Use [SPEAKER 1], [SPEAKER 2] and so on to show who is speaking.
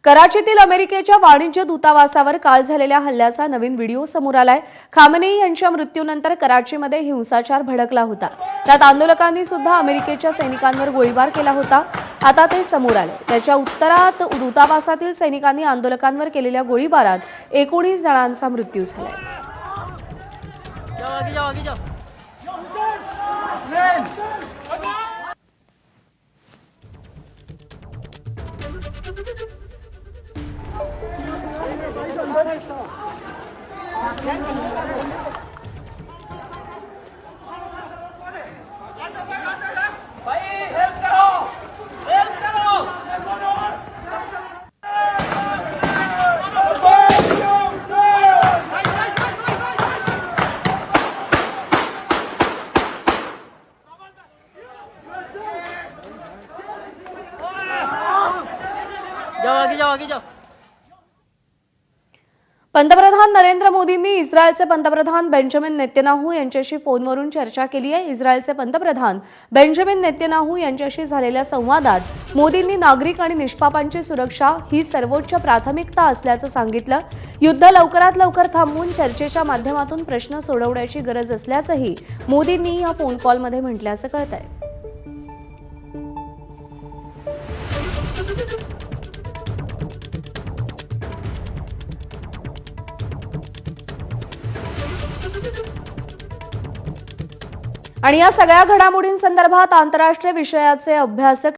[SPEAKER 1] कराचीतील अमेरिकेच्या वाणिज्य दूतावासावर काल झालेल्या हल्ल्याचा नवीन व्हिडिओ समोर आलाय। खामनेई यांच्या मृत्यूनंतर कराचीमध्ये हिंसाचार भडकला होता। त्यात आंदोलकांनी सुद्धा अमेरिकेच्या सैनिकांवर गोळीबार केला होता। आता ते समोर आले। त्याच्या उत्तरात दूतावासातील सैनिकांनी आंदोलकांवर केलेल्या गोळीबारात 19 जणांचा मृत्यू झालाय।
[SPEAKER 2] जाओ।
[SPEAKER 1] पंतप्रधान नरेंद्र मोदींनी इस्रायलचे पंतप्रधान बेंजामिन नेतन्याहू यांच्याशी फोनवरून चर्चा केली आहे। इस्रायलचे पंतप्रधान बेंजामिन नेतन्याहू यांच्याशी झालेल्या संवादात मोदींनी नागरिक आणि निष्पापांची सुरक्षा ही सर्वोच्च प्राथमिकता असल्याचं सांगितलं। युद्ध लवकरात लवकर थांबवून चर्चेच्या माध्यमातून प्रश्न सोडवण्याची गरज असल्याचंही मोदींनी या फोन कॉलमध्ये म्हटल्याचं कळतंय। आणि या सगळ्या घडामोडींसंदर्भात आंतरराष्ट्रीय विषयाचे अभ्यासक